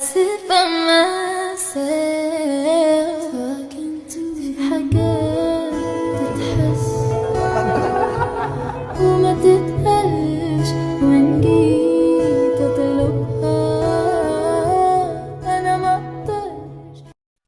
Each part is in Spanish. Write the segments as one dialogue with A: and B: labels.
A: sit by myself talking to في حاجات تتحس وما تتقالش وإن جيت أطلبها أنا ما أقدرش.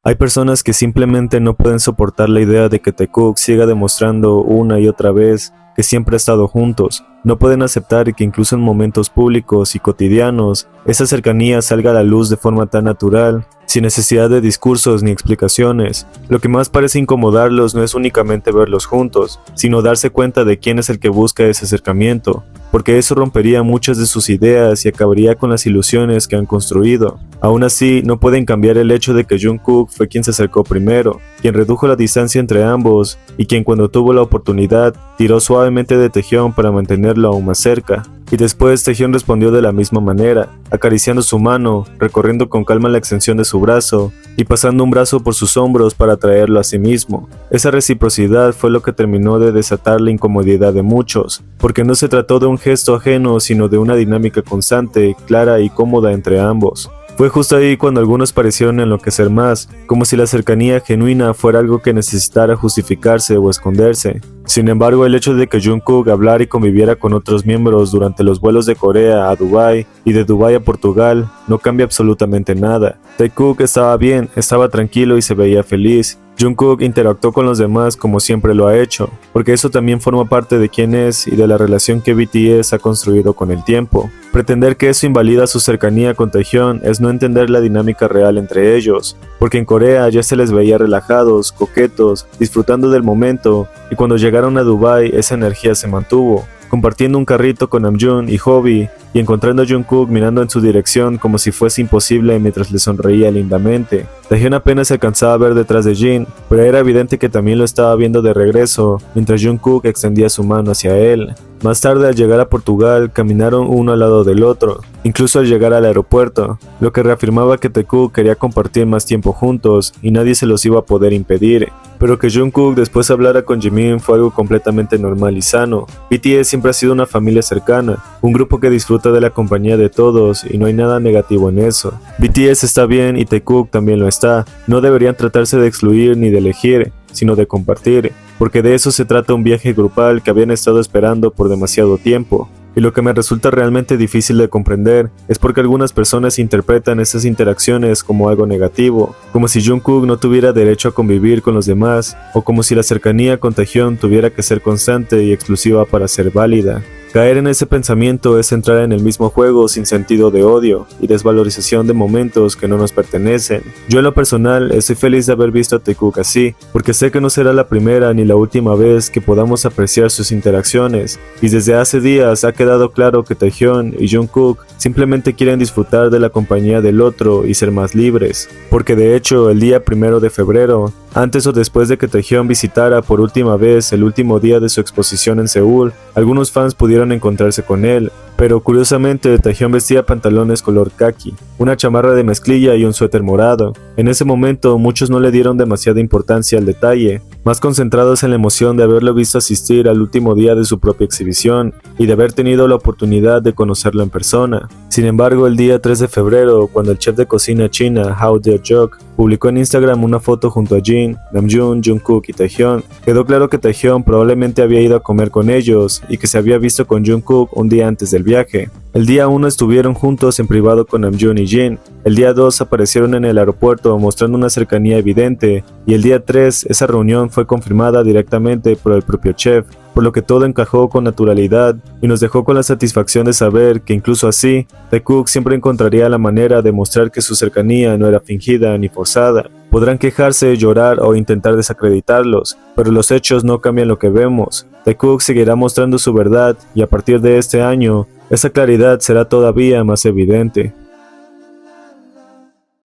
B: Hay personas que simplemente no pueden soportar la idea de que Taekook siga demostrando una y otra vez que siempre ha estado juntos. No pueden aceptar que incluso en momentos públicos y cotidianos, esa cercanía salga a la luz de forma tan natural, sin necesidad de discursos ni explicaciones. Lo que más parece incomodarlos no es únicamente verlos juntos, sino darse cuenta de quién es el que busca ese acercamiento, porque eso rompería muchas de sus ideas y acabaría con las ilusiones que han construido. Aún así, no pueden cambiar el hecho de que Jungkook fue quien se acercó primero, quien redujo la distancia entre ambos y quien cuando tuvo la oportunidad tiró suavemente de Taehyung para mantenerlo aún más cerca. Y después Taehyung respondió de la misma manera, acariciando su mano, recorriendo con calma la extensión de su brazo y pasando un brazo por sus hombros para atraerlo a sí mismo. Esa reciprocidad fue lo que terminó de desatar la incomodidad de muchos, porque no se trató de un gesto ajeno, sino de una dinámica constante, clara y cómoda entre ambos. Fue justo ahí cuando algunos parecieron enloquecer más, como si la cercanía genuina fuera algo que necesitara justificarse o esconderse. Sin embargo, el hecho de que Jungkook hablara y conviviera con otros miembros durante los vuelos de Corea a Dubái y de Dubái a Portugal no cambia absolutamente nada. Taekook estaba bien, estaba tranquilo y se veía feliz. Jungkook interactuó con los demás como siempre lo ha hecho, porque eso también forma parte de quién es y de la relación que BTS ha construido con el tiempo. Pretender que eso invalida su cercanía con Taehyung es no entender la dinámica real entre ellos, porque en Corea ya se les veía relajados, coquetos, disfrutando del momento, y cuando llegaron a Dubái esa energía se mantuvo, compartiendo un carrito con Namjoon y Hobi, y encontrando a Jungkook mirando en su dirección como si fuese imposible mientras le sonreía lindamente. Taehyung apenas se alcanzaba a ver detrás de Jin, pero era evidente que también lo estaba viendo de regreso, mientras Jungkook extendía su mano hacia él. Más tarde, al llegar a Portugal, caminaron uno al lado del otro, incluso al llegar al aeropuerto, lo que reafirmaba que Taekook quería compartir más tiempo juntos y nadie se los iba a poder impedir. Pero que Jungkook después hablara con Jimin fue algo completamente normal y sano. BTS siempre ha sido una familia cercana, un grupo que disfruta de la compañía de todos y no hay nada negativo en eso. BTS está bien y Taekook también lo está. No deberían tratarse de excluir ni de elegir, sino de compartir, porque de eso se trata un viaje grupal que habían estado esperando por demasiado tiempo. Y lo que me resulta realmente difícil de comprender es porque algunas personas interpretan esas interacciones como algo negativo, como si Jungkook no tuviera derecho a convivir con los demás, o como si la cercanía con Taehyung tuviera que ser constante y exclusiva para ser válida. Caer en ese pensamiento es entrar en el mismo juego sin sentido de odio y desvalorización de momentos que no nos pertenecen. Yo en lo personal estoy feliz de haber visto a Taekook así, porque sé que no será la primera ni la última vez que podamos apreciar sus interacciones, y desde hace días ha quedado claro que Taehyung y Jungkook simplemente quieren disfrutar de la compañía del otro y ser más libres, porque de hecho el día 1 de febrero, antes o después de que Taehyung visitara por última vez el último día de su exposición en Seúl, algunos fans pudieron encontrarse con él, pero curiosamente Taehyung vestía pantalones color khaki, una chamarra de mezclilla y un suéter morado. En ese momento muchos no le dieron demasiada importancia al detalle, más concentrados en la emoción de haberlo visto asistir al último día de su propia exhibición y de haber tenido la oportunidad de conocerlo en persona. Sin embargo, el día 3 de febrero, cuando el chef de cocina china Hao Dae-jok publicó en Instagram una foto junto a Jin, Namjoon, Jungkook y Taehyung, quedó claro que Taehyung probablemente había ido a comer con ellos y que se había visto con Jungkook un día antes del viaje. El día 1 estuvieron juntos en privado con Namjoon y Jin, el día 2 aparecieron en el aeropuerto mostrando una cercanía evidente, y el día 3 esa reunión fue confirmada directamente por el propio chef, por lo que todo encajó con naturalidad y nos dejó con la satisfacción de saber que incluso así, Taekook siempre encontraría la manera de mostrar que su cercanía no era fingida ni forzada. Podrán quejarse, llorar o intentar desacreditarlos, pero los hechos no cambian lo que vemos. Taekook seguirá mostrando su verdad y a partir de este año, esa claridad será todavía más evidente.